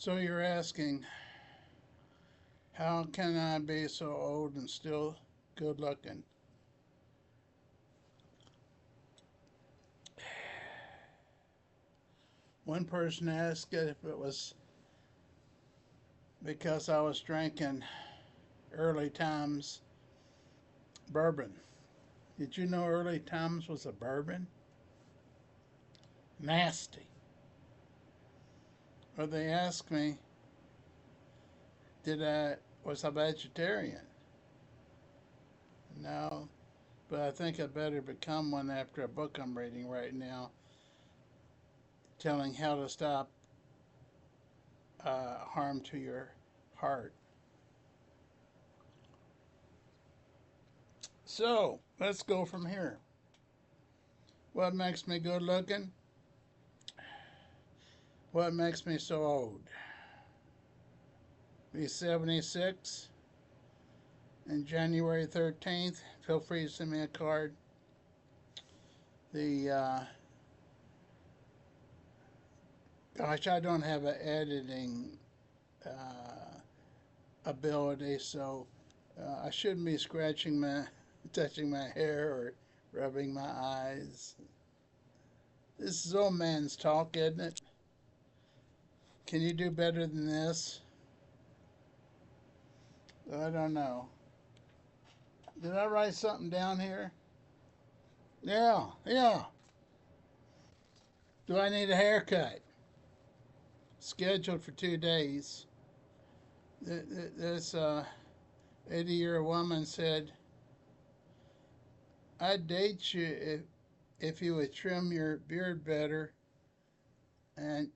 So you're asking, how can I be so old and still good looking? One person asked if it was because I was drinking early times bourbon. Did you know early times was a bourbon? Nasty. Or they asked me, did I was I vegetarian? No, but I think I better become one after a book I'm reading right now, telling how to stop harm to your heart. So let's go from here. What makes me good looking? What makes me so old? Be 76 and January 13th. Feel free to send me a card. The gosh, I don't have an editing ability, so I shouldn't be scratching my, touching my hair or rubbing my eyes. This is old man's talk, isn't it? Can you do better than this? I don't know. Did I write something down here? Yeah, yeah. Do I need a haircut? Scheduled for 2 days. This 80-year woman said, I'd date you if you would trim your beard better and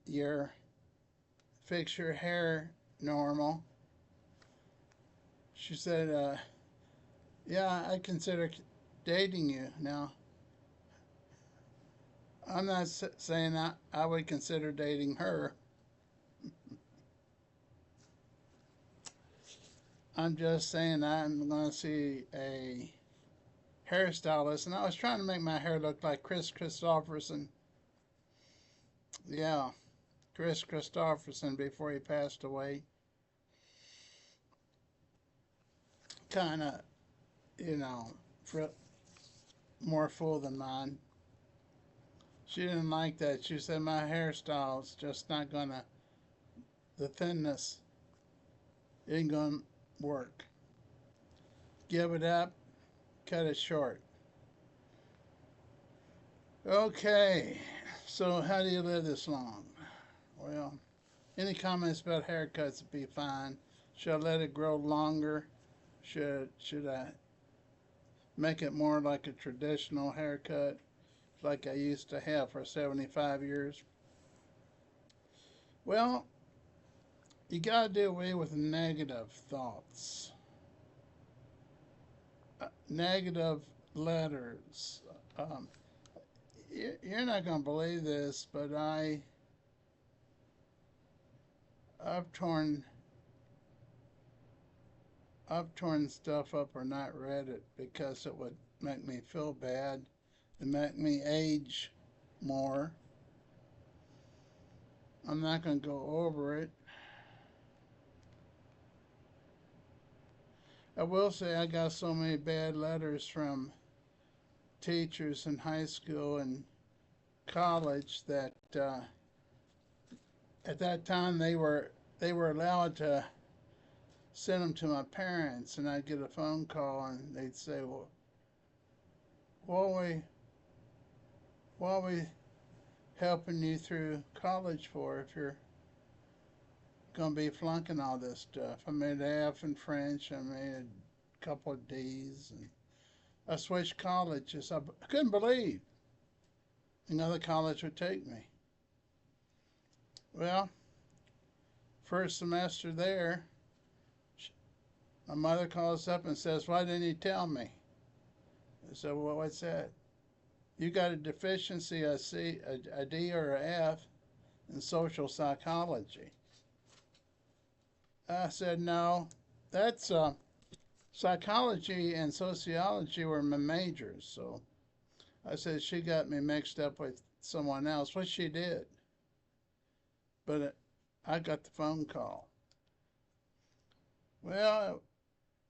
fix your hair normal. She said, yeah, I consider dating you. Now, I'm not saying I would consider dating her. I'm just saying I'm going to see a hairstylist, and I was trying to make my hair look like Chris Christopherson. Yeah, Chris Christopherson before he passed away. Kind of, you know, more full than mine. She didn't like that. She said my hairstyle's just not gonna, the thinness ain't gonna work. Give it up, cut it short. Okay, so how do you live this long? Well, any comments about haircuts would be fine. Should I let it grow longer? Should I make it more like a traditional haircut, like I used to have for 75 years? Well, you gotta do away with negative thoughts, negative letters. Um, you're not gonna believe this, but I've torn I've torn stuff up or not read it because it would make me feel bad and make me age more. I'm not going to go over it. I will say I got so many bad letters from teachers in high school and college that at that time they were allowed to send them to my parents, and I'd get a phone call and they'd say, "Well, what are we what are we helping you through college for if you're gonna be flunking all this stuff?" I made an F in French. I made a couple of D's, and I switched colleges. I couldn't believe another college would take me. Well, first semester there, my mother calls up and says, "Why didn't you tell me?" I said, "Well, what's that?" "You got a deficiency, a D or a F in social psychology." I said, "No, that's psychology and sociology were my majors." So I said, "She got me mixed up with someone else," which she did. But I got the phone call. Well,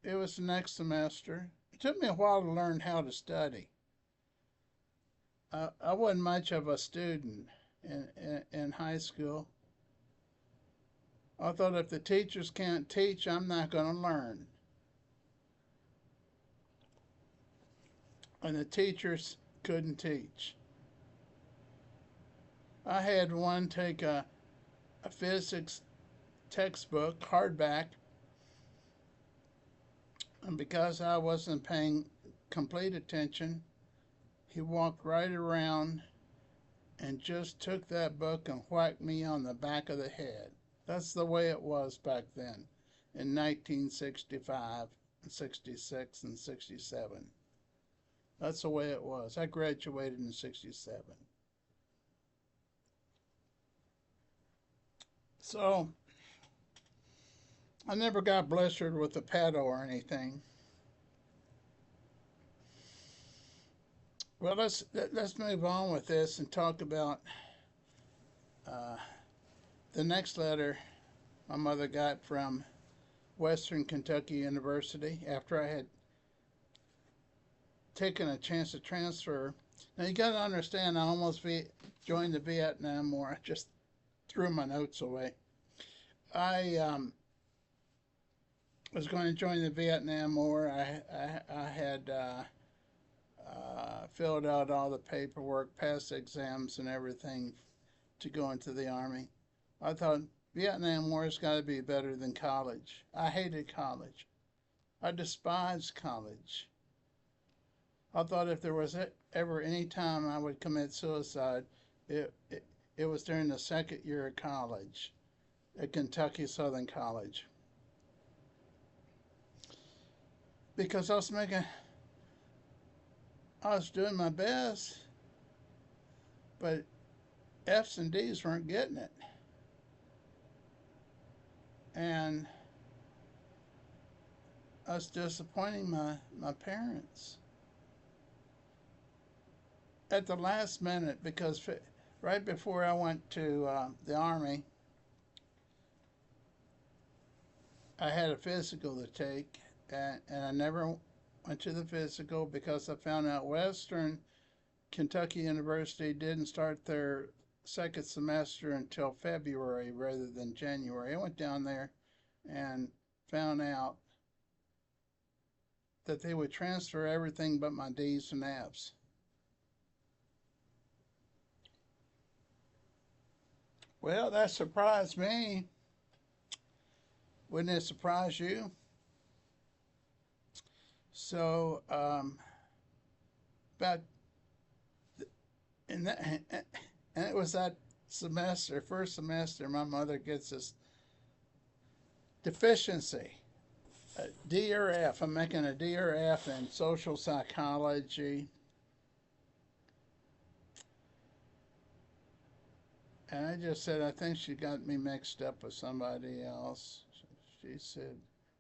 it was the next semester. It took me a while to learn how to study. I wasn't much of a student in high school. I thought if the teachers can't teach, I'm not going to learn. And the teachers couldn't teach. I had one take a physics textbook, hardback, and because I wasn't paying complete attention, he walked right around and just took that book and whacked me on the back of the head. That's the way it was back then in 1965 and 66 and 67. That's the way it was. I graduated in 67. So I never got blistered with a pedo or anything. Well, let's move on with this and talk about uh, the next letter my mother got from Western Kentucky University after I had taken a chance to transfer. Now you got to understand, I almost joined the Vietnam War. I just threw my notes away. I was going to join the Vietnam War. I had filled out all the paperwork, passed exams, and everything to go into the Army. I thought Vietnam War's got to be better than college. I hated college. I despised college. I thought if there was ever any time I would commit suicide, it was during the second year of college at Kentucky Southern College. Because I was doing my best, but F's and D's weren't getting it. And I was disappointing my parents at the last minute because right before I went to the Army, I had a physical to take, and I never went to the physical because I found out Western Kentucky University didn't start their second semester until February rather than January. I went down there and found out that they would transfer everything but my D's and F's. Well, that surprised me. Wouldn't it surprise you? So, about and that and it was that semester, first semester, my mother gets this deficiency, a D or F. I'm making a D or F in social psychology. And I just said, I think she got me mixed up with somebody else. She said,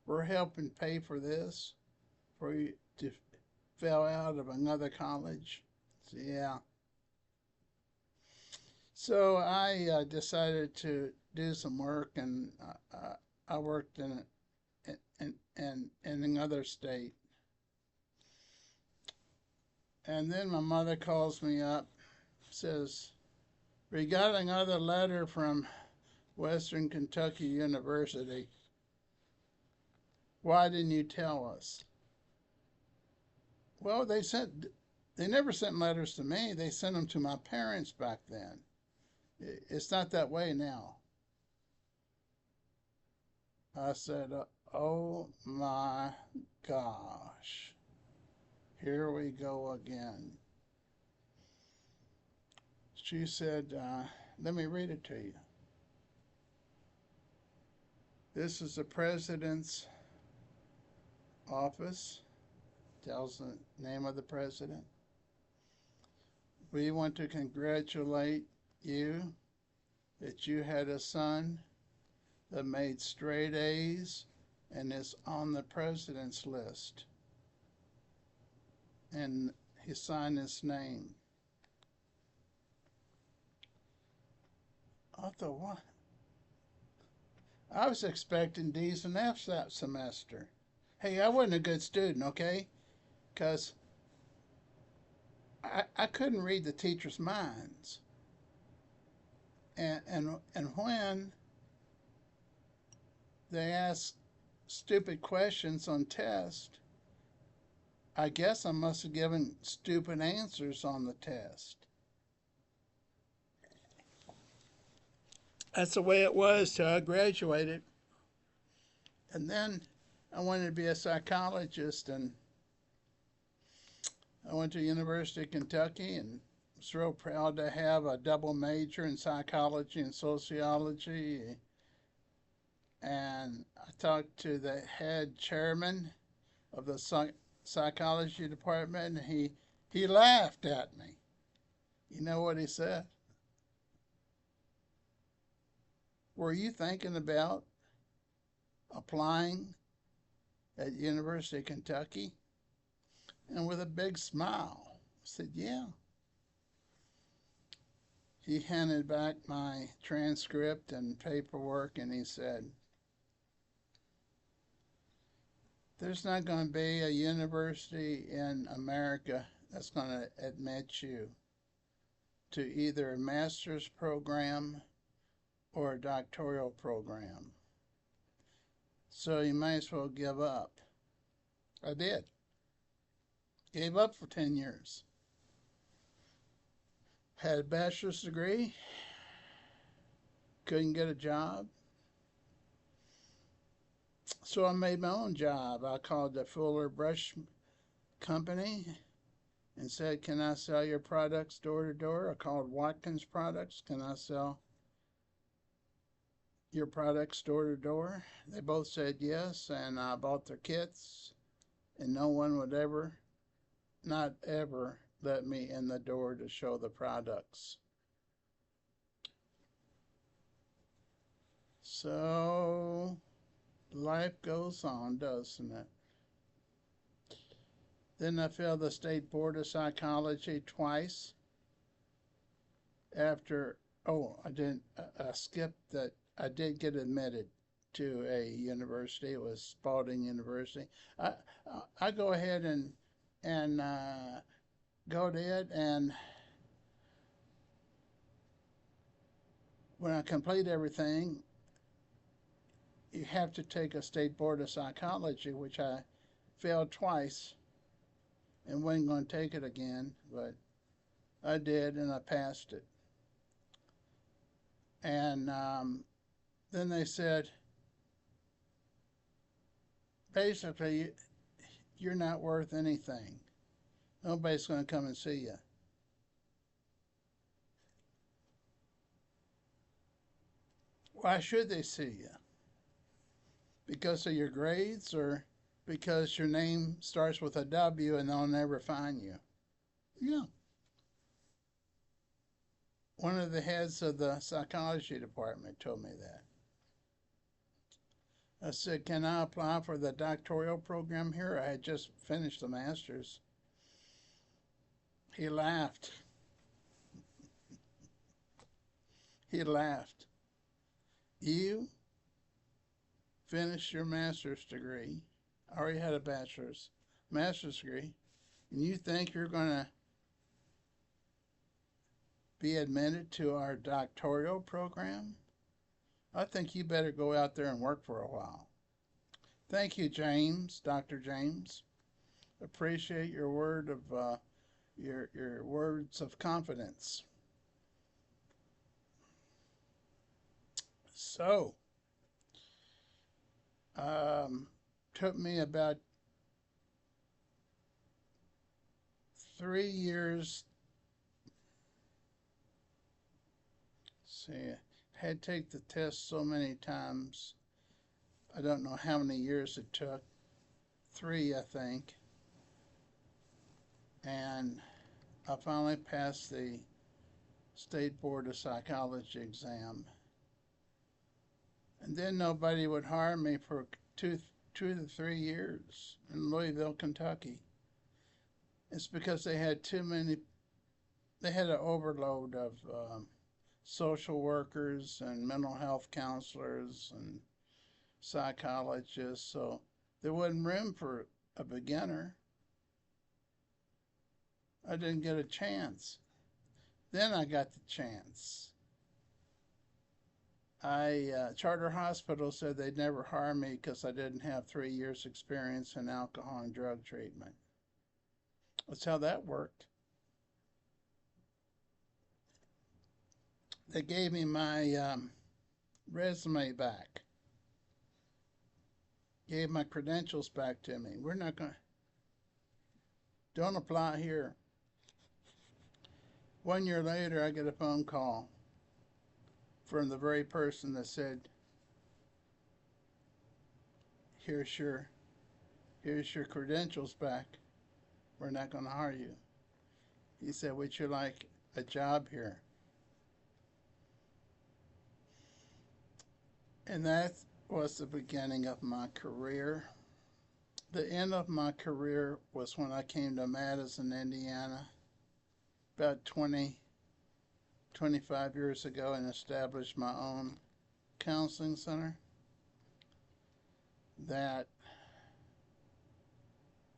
we're helping pay for this for you to fail out of another college. So, yeah. So I decided to do some work, and I worked in another state. And then my mother calls me up, says, we got another letter from Western Kentucky University. Why didn't you tell us? Well, they never sent letters to me. They sent them to my parents back then. It's not that way now. I said, oh my gosh. Here we go again. She said, let me read it to you. This is the president's office. Tells the name of the president. We want to congratulate you that you had a son that made straight A's and is on the president's list. And he signed his name. I thought, what? I was expecting D's and F's that semester. Hey, I wasn't a good student, okay? Because I couldn't read the teachers' minds. And when they asked stupid questions on test, I guess I must have given stupid answers on the test. That's the way it was till I graduated. And then I wanted to be a psychologist, and I went to University of Kentucky and was real proud to have a double major in psychology and sociology. And I talked to the head chairman of the psychology department, and he laughed at me. You know what he said? Were you thinking about applying at University of Kentucky? And with a big smile, I said, yeah. He handed back my transcript and paperwork, and he said, there's not going to be a university in America that's going to admit you to either a master's program or a doctoral program. So you might as well give up. I did. Gave up for 10 years. Had a bachelor's degree. Couldn't get a job. So I made my own job. I called the Fuller Brush Company and said, can I sell your products door to door? I called Watkins Products. Can I sell your products door to door? They both said yes, and I bought their kits, and no one would ever, not ever, let me in the door to show the products. So life goes on, doesn't it? Then I failed the State Board of Psychology twice. After, oh, I didn't, I skipped that. I did get admitted to a university. It was Spalding University. I, I go ahead and go to it, and when I complete everything, you have to take a State Board of Psychology, which I failed twice and wasn't going to take it again, but I did, and I passed it. And then they said, basically, you're not worth anything. Nobody's going to come and see you. Why should they see you? Because of your grades, or because your name starts with a W and they'll never find you? Yeah. One of the heads of the psychology department told me that. I said, can I apply for the doctoral program here? I had just finished the master's. He laughed. He laughed. You finished your master's degree. I already had a master's degree, and you think you're going to be admitted to our doctoral program? I think you better go out there and work for a while. Thank you, James, Dr. James. Appreciate your your words of confidence. So, took me about 3 years. See, had to take the test so many times. I don't know how many years it took. 3, I think. And I finally passed the State Board of Psychology exam. And then nobody would hire me for two to 3 years in Louisville, Kentucky. It's because they had they had an overload of social workers and mental health counselors and psychologist, so there wasn't room for a beginner. I didn't get a chance. Then I got the chance. Charter Hospital said they'd never hire me because I didn't have 3 years experience in alcohol and drug treatment. That's how that worked. They gave me my resume back, gave my credentials back to me. We're not going to, don't apply here. 1 year later, I get a phone call from the very person that said, here's your, here's your credentials back. We're not going to hire you. He said, would you like a job here? And that was the beginning of my career. The end of my career was when I came to Madison, Indiana, about 25 years ago, and established my own counseling center that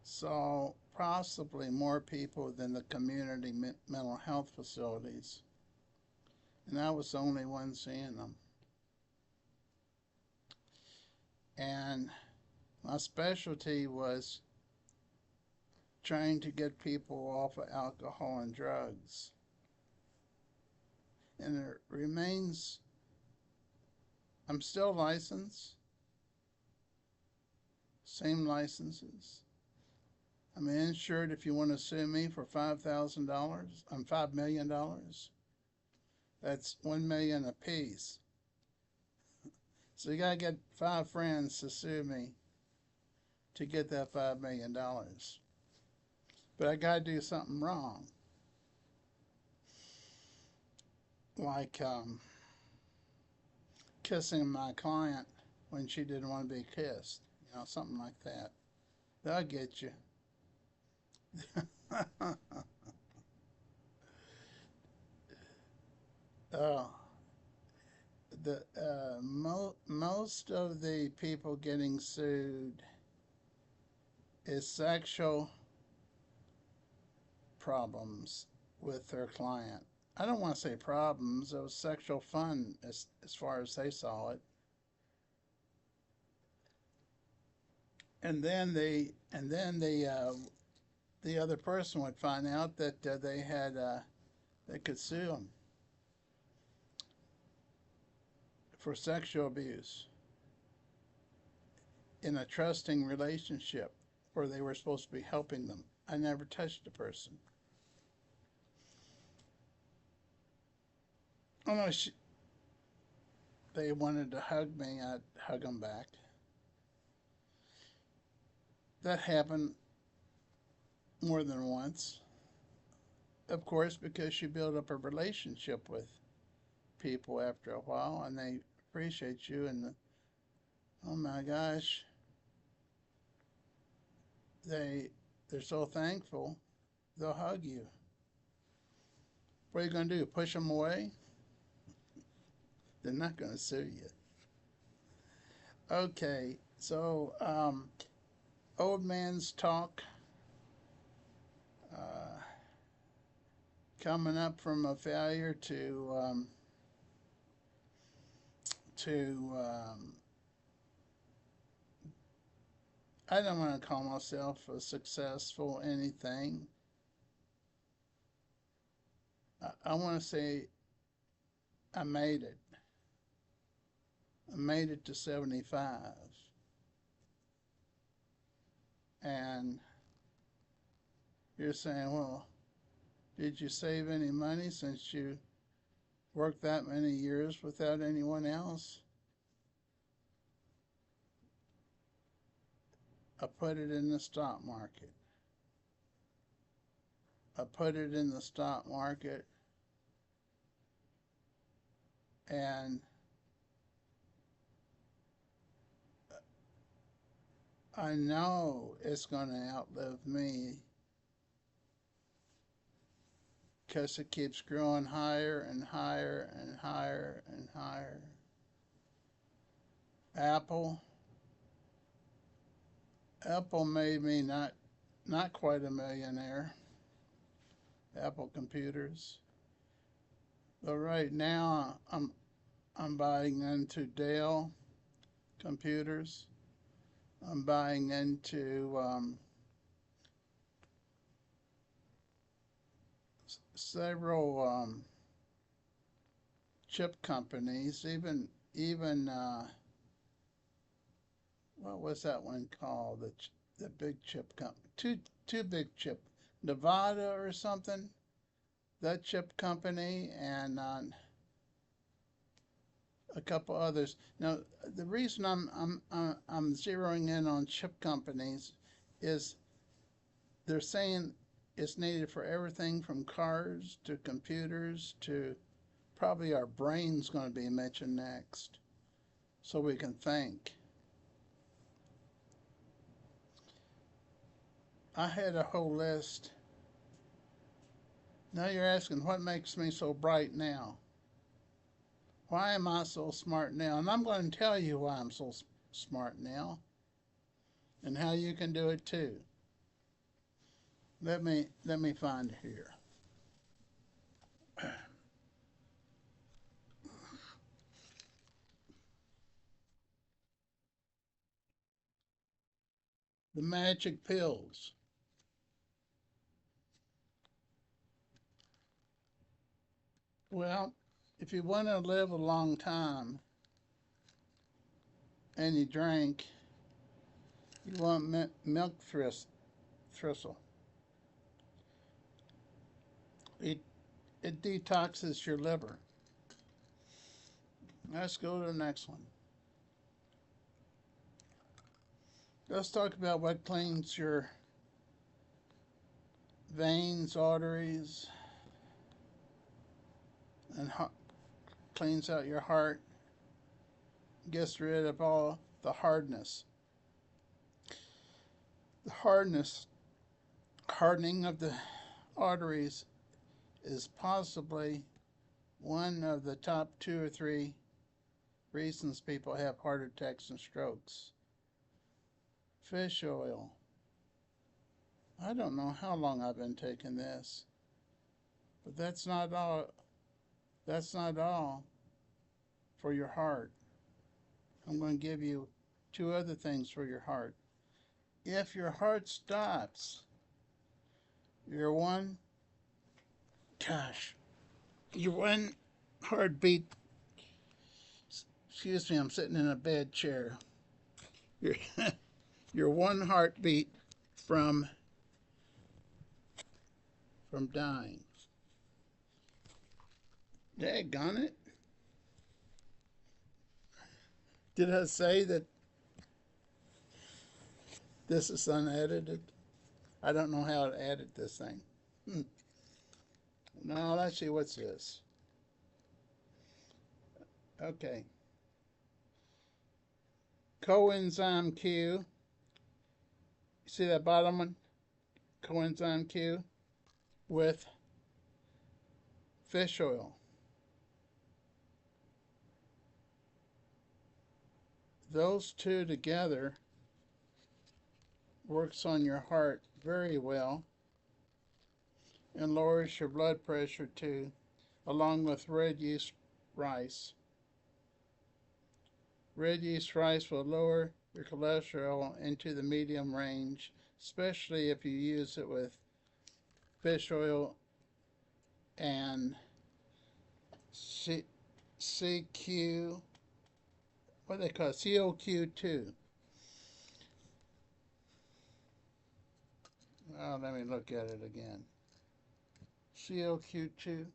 saw possibly more people than the community mental health facilities. And I was the only one seeing them. And my specialty was trying to get people off of alcohol and drugs. And it remains, I'm still licensed, same licenses. I'm insured if you want to sue me for $5,000. I'm $5 million. That's $1 million a piece. So you gotta get 5 friends to sue me to get that $5 million. But I gotta do something wrong. Like kissing my client when she didn't want to be kissed. You know, something like that. That'll get you. Oh, most of the people getting sued is sexual problems with their client. I don't want to say problems. It was sexual fun as far as they saw it. The other person would find out that they could sue them for sexual abuse in a trusting relationship where they were supposed to be helping them. I never touched a person. Unless they wanted to hug me, I'd hug them back. That happened more than once. Of course, because you build up a relationship with people after a while and they appreciate you and oh my gosh, they're so thankful they'll hug you. What are you going to do? Push them away? They're not going to sue you. Okay, so old man's talk. Coming up from a failure to I don't want to call myself a successful anything. I want to say I made it. I made it to 75. And you're saying, well, did you save any money since you worked that many years without anyone else? I put it in the stock market. I put it in the stock market and I know it's going to outlive me because it keeps growing higher and higher and higher and higher. Apple Apple made me not quite a millionaire. Apple computers. But right now I'm buying into Dell computers. I'm buying into several chip companies. Even what was that one called? The big chip company. Two big chip. Nevada or something. That chip company and a couple others. Now, the reason I'm zeroing in on chip companies is they're saying it's needed for everything from cars to computers to probably our brain's going to be mentioned next, so we can think. I had a whole list. Now you're asking what makes me so bright now? Why am I so smart now? And I'm going to tell you why I'm so smart now and how you can do it too. Let me find it here. The magic pills. Well, if you want to live a long time and you drink, you want milk thistle. It it detoxes your liver. Let's go to the next one. Let's talk about what cleans your veins, arteries, and cleans out your heart. Gets rid of all the hardness. The hardening of the arteries is possibly one of the top two or three reasons people have heart attacks and strokes. Fish oil. I don't know how long I've been taking this, but that's not all. That's not all for your heart. I'm going to give you two other things for your heart. If your heart stops, your one, gosh, your one heartbeat, excuse me, I'm sitting in a bad chair. Your, your one heartbeat from dying. Daggone it. Did I say that this is unedited? I don't know how to edit this thing. Now, let's see, what's this? Okay. Coenzyme Q. See that bottom one? Coenzyme Q with fish oil. Those two together works on your heart very well and lowers your blood pressure too, along with red yeast rice. Red yeast rice will lower your cholesterol into the medium range, especially if you use it with fish oil and CQ, what do they call it? COQ2. Oh, let me look at it again. COQ2.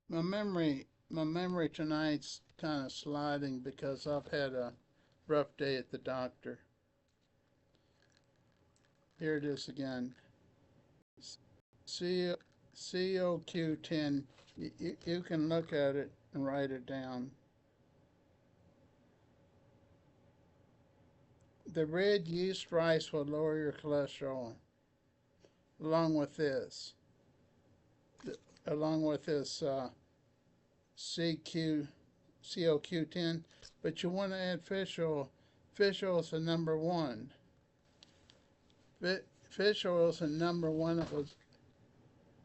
My memory tonight's kind of sliding because I've had a rough day at the doctor. Here it is again. C COQ10. You can look at it and write it down. The red yeast rice will lower your cholesterol, along with this, along with this CQ COQ10, but you want to add fish oil. Fish oil is the number one. Fish oil is the number one that was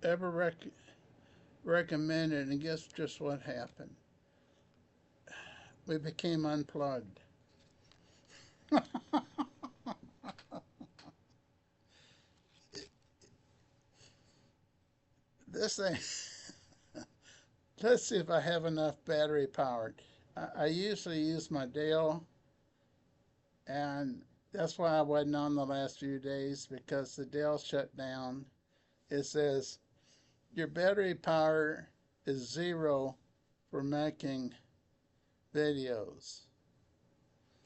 ever recommended, and guess just what happened? We became unplugged. This thing, let's see if I have enough battery power. I usually use my Dell, and that's why I wasn't on the last few days, because the Dell shut down. It says your battery power is 0 for making videos.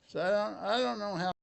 So I don't know how